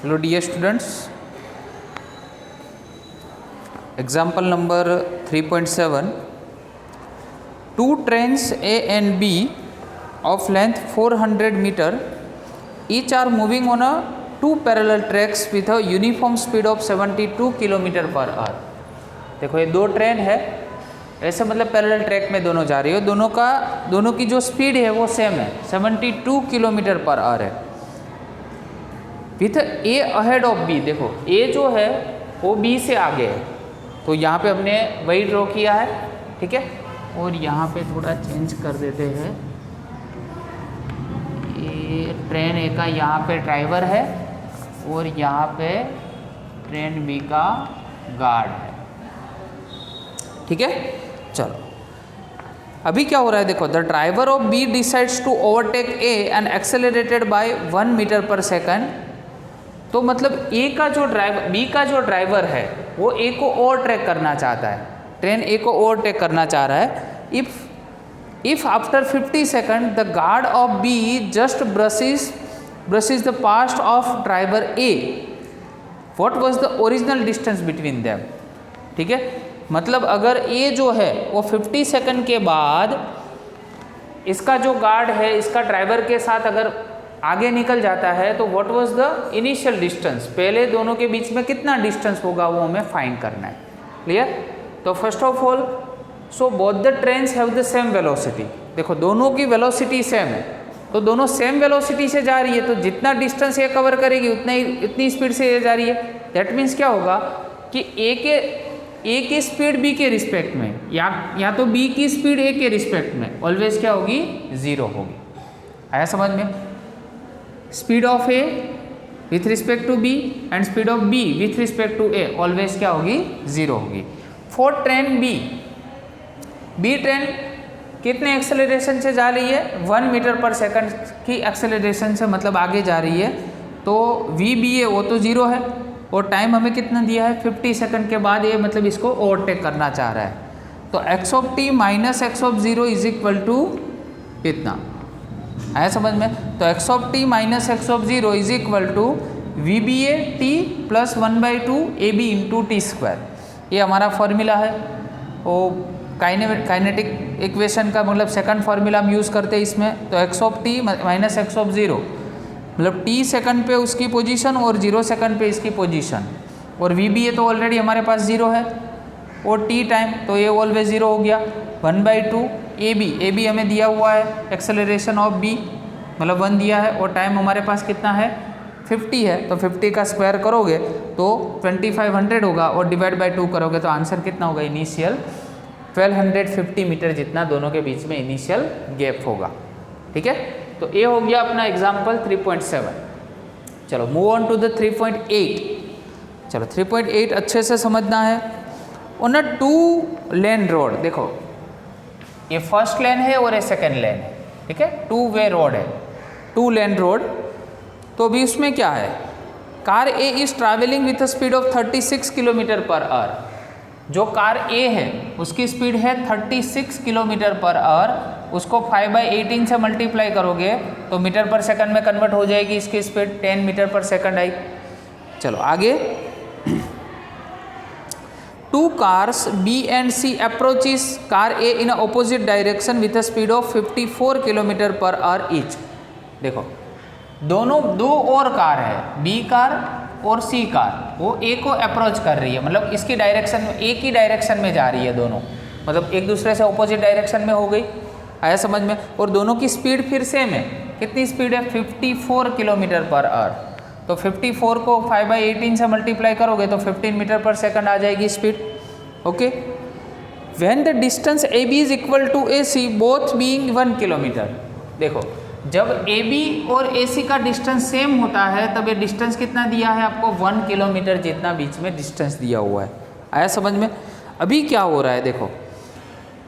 Hello dear students, example number 3.7. Two trains A and B of length 400 meter each are moving on a two parallel tracks with a uniform speed of 72 kilometre per our. देखो ये दो train है, ऐसे मतलब parallel track में दोनों जा रही है, दोनों की जो स्पीड है वो सेम है, 72 किलोमीटर पर आवर है. With A ahead of B. देखो ए जो है वो बी से आगे है, तो यहाँ पे हमने वही ड्रॉ किया है, ठीक है. और यहाँ पे थोड़ा चेंज कर देते हैं. ये ट्रेन ए का यहाँ पे ड्राइवर है और यहाँ पे ट्रेन बी का गार्ड है, ठीक है. चलो अभी क्या हो रहा है, देखो the driver of B decides to overtake A and accelerated by 1 metre per second. तो मतलब ए का जो ड्राइवर, बी का जो ड्राइवर है वो ए को ओवरटेक करना चाहता है, ट्रेन ए को ओवरटेक करना चाह रहा है. If after 50 second the guard of be just brushes the past of driver A, what was the original distance between them. ठीक है, मतलब अगर ए जो है वो 50 सेकंड के बाद इसका जो गार्ड है इसका ड्राइवर के साथ अगर आगे निकल जाता है तो what was the initial distance, पहले दोनों के बीच में कितना डिस्टेंस होगा वो हमें फाइंड करना है. क्लियर. तो first of all so both the trains have the same velocity. देखो दोनों की वेलोसिटी सेम है, तो दोनों सेम वेलोसिटी से जा रही है, तो जितना डिस्टेंस ये कवर करेगी उतनी स्पीड से ये जा रही है. दैट मीन्स क्या होगा कि ए की स्पीड बी के रिस्पेक्ट में या तो बी की स्पीड ए के रिस्पेक्ट में ऑलवेज क्या होगी, जीरो होगी. आया समझ में. Speed of A with respect to B and speed of B with respect to A always क्या होगी, जीरो होगी. फॉर ट्रेन बी ट्रेन कितने एक्सेलरेशन से जा रही है, 1 मीटर पर सेकंड की एक्सेलरेशन से मतलब आगे जा रही है. तो वी बी ए वो तो जीरो है और टाइम हमें कितना दिया है, 50 सेकंड के बाद ये मतलब इसको ओवरटेक करना चाह रहा है. तो x of t minus x of zero is equal to कितना. आया समझ में. तो x of t minus x of zero is equal to v b a t plus 1/2 a b into t square. ये हमारा फॉर्मूला है. वो kinetic equation का मतलब सेकंड फार्मूला हम यूज़ करते हैं इसमें. तो x of t minus x of zero मतलब टी सेकंड पे उसकी पोजीशन और 0 सेकंड पे इसकी पोजीशन, और वी बी ए तो ऑलरेडी हमारे पास 0 है और टी टाइम तो ये ऑलवेज 0 हो गया. 1/2 ए बी हमें दिया हुआ है, एक्सेलरेशन ऑफ बी मतलब 1 दिया है और टाइम हमारे पास कितना है, 50 है. तो 50 का स्क्वायर करोगे तो 2500 होगा और डिवाइड बाय 2 करोगे तो आंसर कितना होगा, इनिशियल 1250 मीटर जितना दोनों के बीच में इनिशियल गैप होगा. ठीक है. तो ये हो गया अपना एग्जाम्पल 3.7. चलो मूव ऑन टू द 3.8. चलो 3.8 अच्छे से समझना है. ऑन अ 2 लेन रोड, देखो ये फर्स्ट लेन है और ये सेकेंड लेन है, ठीक है. 2 वे रोड है, 2 लेन रोड. तो अभी उसमें क्या है, car A is travelling with a speed of 36 kilometre per our. जो कार ए है उसकी स्पीड है 36 किलोमीटर पर आवर. उसको 5/18 से मल्टीप्लाई करोगे तो मीटर पर सेकंड में कन्वर्ट हो जाएगी इसकी स्पीड, 10 मीटर पर सेकंड आई. चलो आगे. 2 cars B and C approaches car A in a opposite direction with a speed of 54 kilometre per our each. देखो दोनों 2 और कार है, B कार और C कार, वो A को अप्रोच कर रही है, मतलब इसकी डायरेक्शन में, A की डायरेक्शन में जा रही है दोनों, मतलब एक दूसरे से ऑपोजिट डायरेक्शन में हो गई. आया समझ में. और दोनों की स्पीड फिर सेम है, कितनी स्पीड है, 54 किलोमीटर पर आवर. तो 54 को 5/18 से मल्टीप्लाई करोगे तो 15 मीटर पर सेकंड आ जाएगी speed. Okay. When the distance A B is equal to A C both being 1 kilometre. देखो जब ए बी और ए सी का डिस्टेंस सेम होता है तब ये डिस्टेंस कितना दिया है आपको, 1 किलोमीटर जितना बीच में डिस्टेंस दिया हुआ है. आया समझ में. अभी क्या हो रहा है, देखो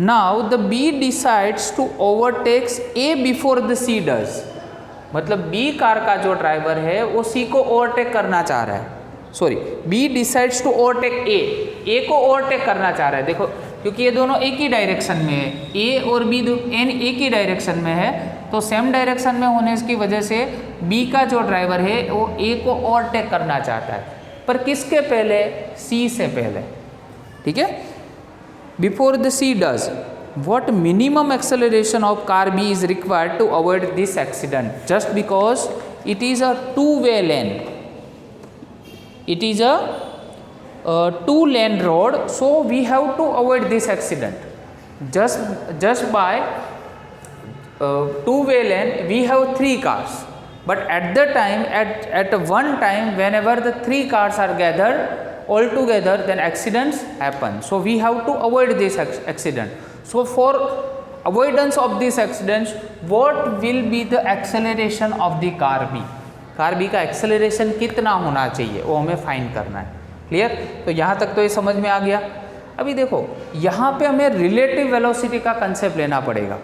now the B decides to overtakes A before the C does. मतलब बी कार का जो ड्राइवर है वो सी को ओवरटेक करना चाह रहा है, sorry B decides to overtake A को ओवरटेक करना चाह रहा है. देखो क्योंकि ये दोनों एक ही डायरेक्शन में है, ए और बी एन एक ही डायरेक्शन में है, तो सेम डायरेक्शन में होने की वजह से बी का जो ड्राइवर है वो ए को ओवरटेक करना चाहता है, पर किसके पहले? सी से पहले। ठीक है, before the C does what minimum acceleration of car B is required to avoid this accident, just because it is a two-way lane, it is a two-lane road, so we have to avoid this accident. Just by two-way lane we have 3 cars, but at the time at one time whenever the 3 cars are gathered all together, then accidents happen, so we have to avoid this accident. So for avoidance of this accidents, what will be the acceleration of the car B? Car B का acceleration कितना होना चाहिए वो हमें find करना है। Clear? तो यहाँ तक तो ये समझ में आ गया। अभी देखो यहाँ पे हमें रिलेटिव वेलोसिटी का कंसेप्ट लेना पड़ेगा,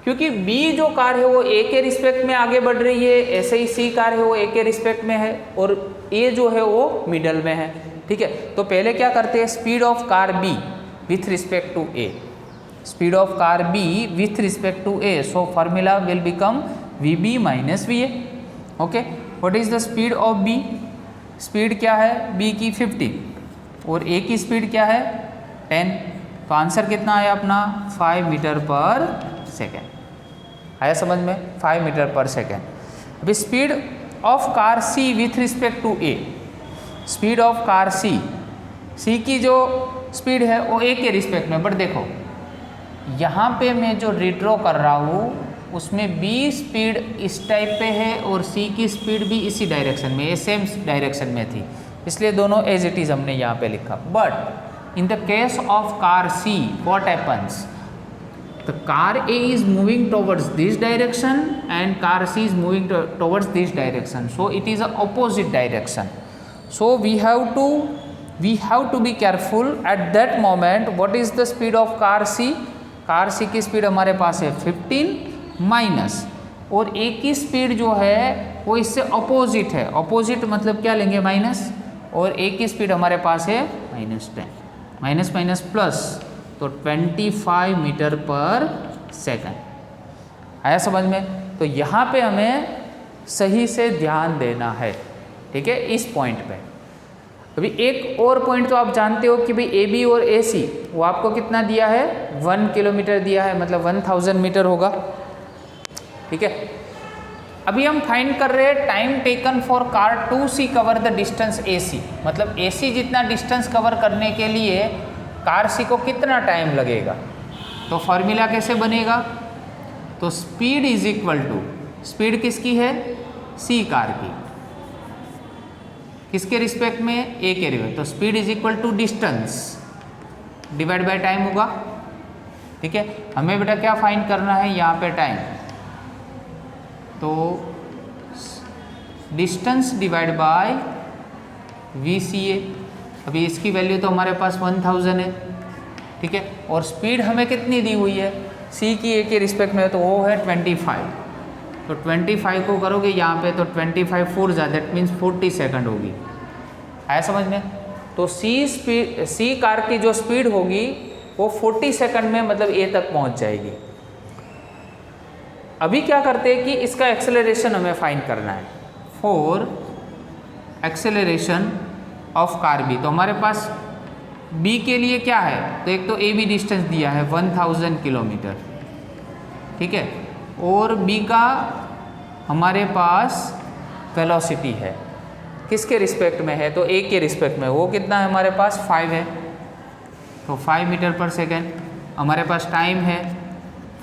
क्योंकि B जो कार है वो A के रिस्पेक्ट में आगे बढ़ रही है, ऐसे ही C कार है वो A के रिस्पेक्ट में है, और A जो है वो मिडल में है। ठीक है, तो पहले क्या करते हैं, speed of car B with respect to A, speed of car B with respect to A, so formula will become VB minus VA. okay, what is the speed of B? Speed क्या है B की 50 और A की speed क्या है 10, तो answer कितना आया अपना 5 मीटर पर सेकेंड। आया समझ में? 5 मीटर पर सेकेंड। अभी speed of car C with respect to A, speed of car C की जो स्पीड है वो A के रिस्पेक्ट में, बट देखो यहाँ पे मैं जो रिड्रॉ कर रहा हूँ उसमें B स्पीड इस टाइप पे है और C की स्पीड भी इसी डायरेक्शन में, ये सेम डायरेक्शन में थी, इसलिए दोनों एज इट इज़ हमने यहाँ पे लिखा। But in the case of car C what happens, the car A is moving towards this direction and car C is moving towards this direction, so it is a opposite direction, so we have to be careful at that moment. What is the speed of car C? Car C की speed हमारे पास है 15 minus, और A की speed जो है वो इससे अपोजिट है, अपोजिट मतलब क्या लेंगे माइनस, और A की स्पीड हमारे पास है -10, माइनस माइनस प्लस, तो 25 मीटर पर सेकंड। आया समझ में? तो यहाँ पे हमें सही से ध्यान देना है। ठीक है, इस पॉइंट पे। अभी एक और पॉइंट तो आप जानते हो कि भाई AB और AC वो आपको कितना दिया है 1 किलोमीटर दिया है, मतलब 1000 मीटर होगा। ठीक है, अभी हम फाइंड कर रहे हैं time taken for car 2C cover the distance AC, मतलब AC जितना डिस्टेंस कवर करने के लिए कार C को कितना टाइम लगेगा। तो फॉर्मूला कैसे बनेगा, तो speed is equal to, speed किसकी है C कार की, किसके रिस्पेक्ट में A के रिस्पेक्ट, तो speed is equal to distance divide by time होगा। ठीक है, हमें बेटा क्या फाइंड करना है यहाँ पे टाइम, तो डिस्टेंस डिवाइड बाय VCA। अभी इसकी वैल्यू तो हमारे पास 1000 है। ठीक है, और स्पीड हमें कितनी दी हुई है C की A के रिस्पेक्ट में, तो वो है 25, तो 25 को करोगे यहाँ पे तो 25 4 ज़्यादा, दैट मीन्स 40 सेकंड होगी। आया समझ में? तो C कार की जो स्पीड होगी वो 40 सेकंड में मतलब A तक पहुँच जाएगी। अभी क्या करते हैं कि इसका एक्सेलरेशन हमें फाइंड करना है, for acceleration of car B। तो हमारे पास B के लिए क्या है, तो एक तो AB डिस्टेंस दिया है 1000 किलोमीटर। ठीक है, और B का हमारे पास वेलोसिटी है, किसके रिस्पेक्ट में है, तो A के रिस्पेक्ट में, वो कितना है हमारे पास 5 है, तो 5 मीटर पर सेकेंड। हमारे पास टाइम है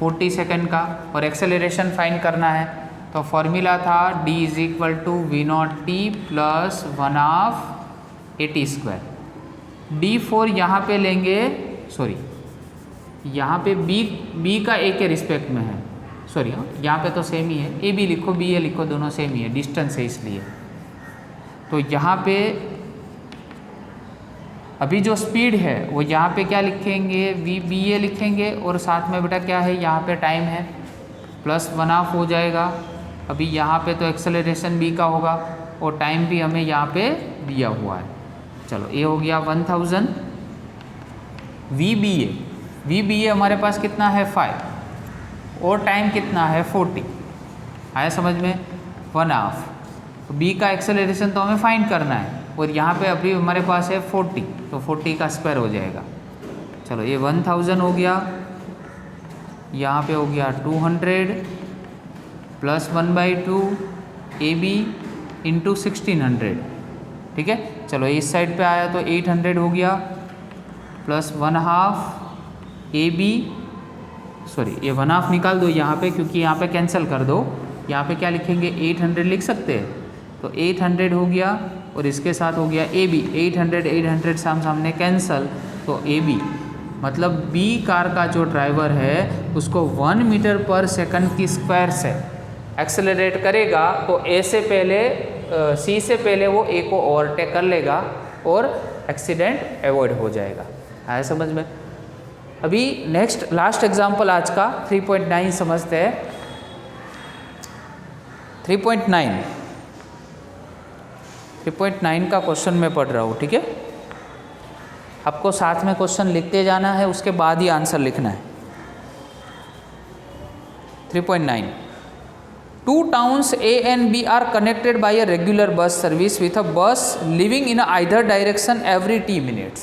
40 सेकेंड का, और एक्सेलरेशन फाइंड करना है, तो फॉर्मूला था D is equal to V0t plus 1/2 AT²। D4 यहाँ पे लेंगे, सॉरी यहाँ पे B का A के रिस्पेक्ट में है, सॉरी यहाँ पे तो सेम ही है, AB लिखो BA लिखो, दोनों सेम ही है, डिस्टेंस है इसलिए। तो यहाँ पे अभी जो स्पीड है वो यहाँ पे क्या लिखेंगे VBA लिखेंगे, और साथ में बेटा क्या है यहाँ पे टाइम है प्लस 1/2 हो जाएगा। अभी यहाँ पे तो एक्सेलरेशन B का होगा और टाइम भी हमें यहाँ पे दिया हुआ है। चलो ये हो गया 1000। VBA हमारे पास कितना है 5 और टाइम कितना है 40। आया समझ में? 1/2, तो बी का एक्सेलरेशन तो हमें फाइंड करना है, और यहाँ पे अभी हमारे पास है 40, तो 40 का स्क्वायर हो जाएगा। चलो ये 1000 हो गया, यहाँ पे हो गया 200 प्लस 1/2 AB इंटू 1600, ठीक है। चलो इस साइड पे आया तो 800 हो गया, प्लस 1/2 AB, सॉरी ये 1/2 निकाल दो यहाँ पे, क्योंकि यहाँ पे कैंसिल कर दो, यहाँ पे क्या लिखेंगे 800 लिख सकते हैं, तो 800 हो गया, और इसके साथ हो गया AB, 800 सामने कैंसल, तो AB मतलब B कार का जो ड्राइवर है उसको 1 मीटर पर सेकंड की स्क्वायर से एक्सेलरेट करेगा, तो A से पहले C से पहले वो A को ओवरटेक कर लेगा और एक्सीडेंट अवॉइड हो जाएगा। आया समझ में? अभी नेक्स्ट लास्ट एग्जांपल आज का 3.9 समझते हैं। 3.9 का क्वेश्चन मैं पढ़ रहा हूँ, ठीक है। आपको साथ में क्वेश्चन लिखते जाना है, उसके बाद ही आंसर लिखना है। 3.9 2 towns A and B are connected by a regular bus service with a bus leaving in either direction every t minutes।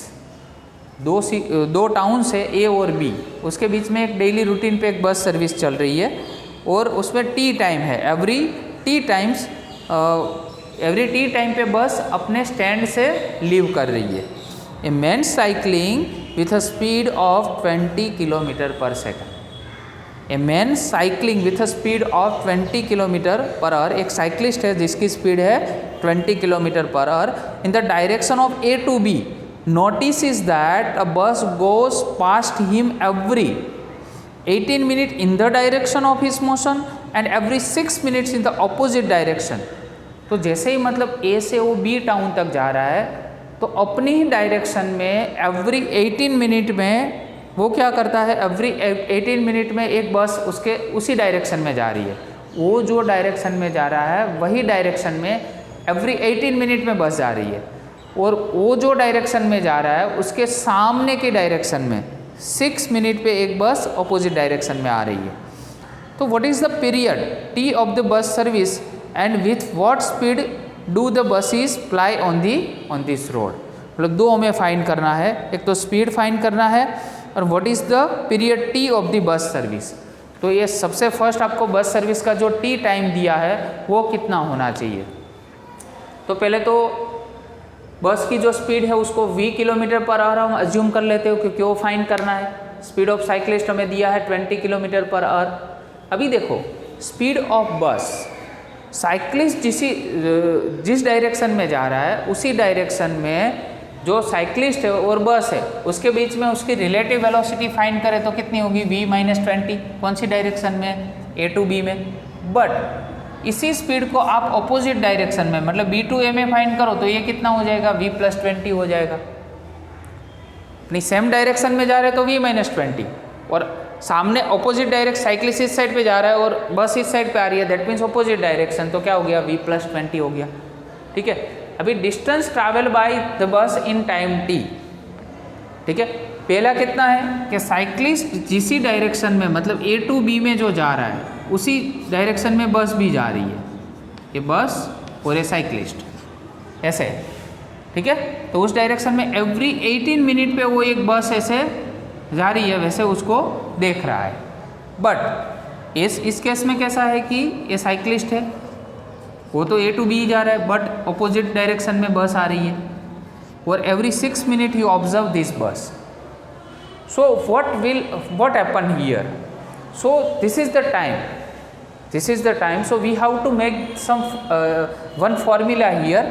दो टाउन्स है A और B, उसके बीच में एक डेली रूटीन पे एक बस सर्विस चल रही है, और उसमें टी टाइम है, एवरी टी टाइम पे बस अपने स्टैंड से लीव कर रही है। A man cycling with a speed of 20 kilometre per second. A man cycling with a speed of 20 kilometre per hour, एक साइकिलिस्ट है जिसकी स्पीड है 20 kilometre per hour in the direction of A to B, notices that a bus goes past him every 18 minutes in the direction of his motion and every 6 minutes in the opposite direction। तो जैसे ही मतलब A से वो B town तक जा रहा है, तो अपनी ही डायरेक्शन में एवरी 18 मिनट में वो क्या करता है, एवरी 18 मिनट में एक बस उसके उसी डायरेक्शन में जा रही है। वो जो डायरेक्शन में जा रहा है वही डायरेक्शन में एवरी 18 मिनट में बस जा रही है, और वो जो डायरेक्शन में जा रहा है उसके सामने की डायरेक्शन में 6 मिनट पे एक बस अपोजिट डायरेक्शन में आ रही है। तो what is the period T of the bus service and with what speed do the buses ply on this road. मतलब दो हमें फाइंड करना है, एक तो स्पीड फाइंड करना है, और what is the period T of the bus service. तो ये सबसे फर्स्ट आपको बस सर्विस का जो टी टाइम दिया है वो कितना होना चाहिए। तो पहले तो बस की जो स्पीड है उसको v किलोमीटर पर आवर हम अज्यूम कर लेते हो, क्योंकि वो फाइंड करना है। स्पीड ऑफ साइकिलिस्ट हमें दिया है 20 किलोमीटर पर आवर। अभी देखो स्पीड ऑफ बस, साइकिलिस्ट जिस डायरेक्शन में जा रहा है उसी डायरेक्शन में जो साइकिलिस्ट है और बस है उसके बीच में उसकी रिलेटिव वेलोसिटी फाइंड करें तो कितनी होगी, v-20। कौन सी डायरेक्शन में, A to B में। बट इसी स्पीड को आप अपोजिट डायरेक्शन में मतलब B to A में फाइंड करो तो ये कितना हो जाएगा, v+20 हो जाएगा। अपनी सेम डायरेक्शन में जा रहे हैं तो v-20, और सामने अपोजिट डायरेक्शन साइकिलिस्ट इस साइड पे जा रहा है और बस इस साइड पे आ रही है, दैट मीन्स अपोजिट डायरेक्शन, तो क्या हो गया, v+20 हो गया। ठीक है। अभी distance travel by the bus in time t, ठीक है। पहला कितना है कि साइकिलिस्ट जिसी डायरेक्शन में मतलब A to B में जो जा रहा है उसी डायरेक्शन में बस भी जा रही है, ये बस और ये साइकिलिस्ट ऐसे, ठीक है। तो उस डायरेक्शन में एवरी 18 मिनट पे वो एक बस ऐसे जा रही है, वैसे उसको देख रहा है। बट इस केस में कैसा है कि ये साइकिलिस्ट है, वो तो A to B जा रहा है, बट अपोजिट डायरेक्शन में बस आ रही है, और every 6 minute you observe this बस। So what happen here? So this is the time. So we have to make some one formula here.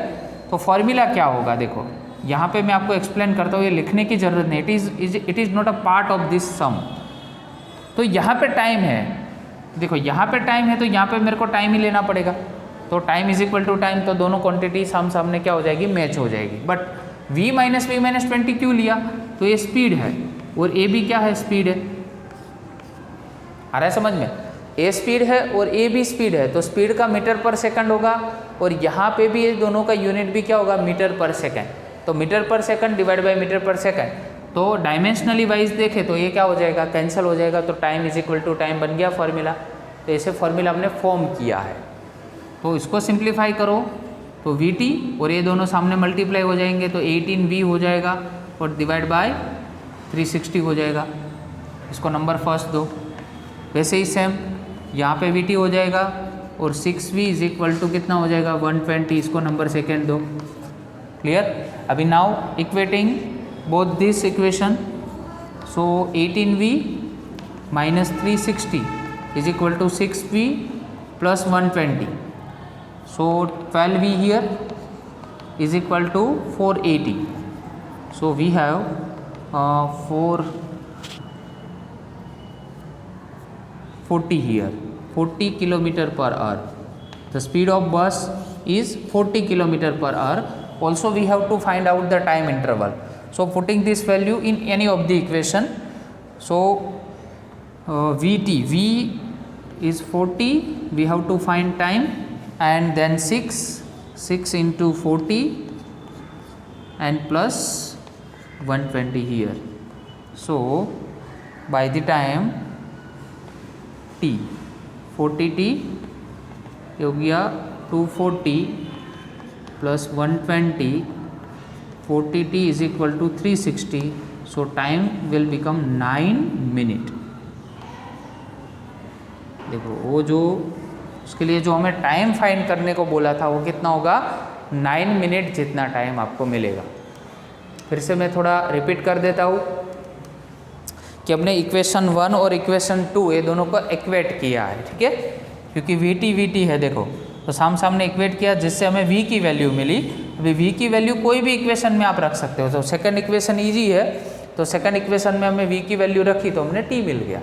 तो फॉर्मूला क्या होगा, देखो यहाँ पे मैं आपको एक्सप्लेन करता हूँ, ये लिखने की जरूरत नहीं, it is not a part of this sum. तो यहाँ पे टाइम है, देखो यहाँ पे टाइम है तो यहाँ पे मेरे को टाइम ही लेना पड़ेगा, तो time is equal to time, तो दोनों क्वांटिटी सामने क्या हो जाएगी, मैच हो जाएगी। बट v-20 क्यों लिया, तो ये स्पीड है और A भी क्या है, स्पीड है। आ रहा है समझ में, A स्पीड है और A भी स्पीड है, तो स्पीड का मीटर पर सेकंड होगा, और यहाँ पे भी ये दोनों का यूनिट भी क्या होगा, मीटर पर सेकंड। तो metre per second divide by metre per second, तो डायमेंशनली वाइज देखे तो ये क्या हो जाएगा, कैंसिल हो जाएगा, तो time is equal to time बन गया फॉर्मूला। तो ऐसे फॉर्मूला हमने फॉर्म किया है। तो इसको सिंप्लीफाई करो तो Vt और ये दोनों सामने मल्टीप्लाई हो जाएंगे तो 18V हो जाएगा और डिवाइड बाय 360 हो जाएगा। इसको नंबर फर्स्ट दो। वैसे ही सेम यहाँ पे Vt हो जाएगा और 6V इज इक्वल टू कितना हो जाएगा 120, इसको नंबर सेकेंड दो। क्लियर? अभी now equating both this equation, so 18V minus 360 is equal to 6V plus 120, so 12V here is equal to 480, so we have 440 here, 40 kilometer per hour. The speed of bus is 40 kilometer per hour. Also we have to find out the time interval, so putting this value in any of the equation, so V is 40, we have to find time, and then 6 into 40 and plus 120 here. So by the time t 40t हो गया 240 plus 120, 40t is equal to 360, so time will become 9 minute. देखो वो जो उसके लिए जो हमें time find करने को बोला था वो कितना होगा 9 मिनट जितना टाइम आपको मिलेगा। फिर से मैं थोड़ा रिपीट कर देता हूँ कि हमने इक्वेशन 1 और इक्वेशन 2 ये दोनों को इक्वेट किया है, ठीक है, क्योंकि Vt है देखो, तो सामने इक्वेट किया जिससे हमें V की वैल्यू मिली। अभी V की वैल्यू कोई भी इक्वेशन में आप रख सकते हो, तो सेकंड इक्वेशन ईजी है, तो सेकंड इक्वेशन में हमें V की वैल्यू रखी तो हमने t मिल गया।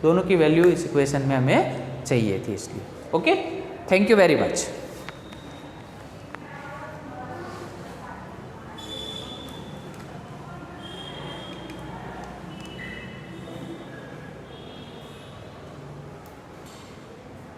दोनों की वैल्यू इस इक्वेशन में हमें चाहिए थी इसलिए। Okay, thank you very much.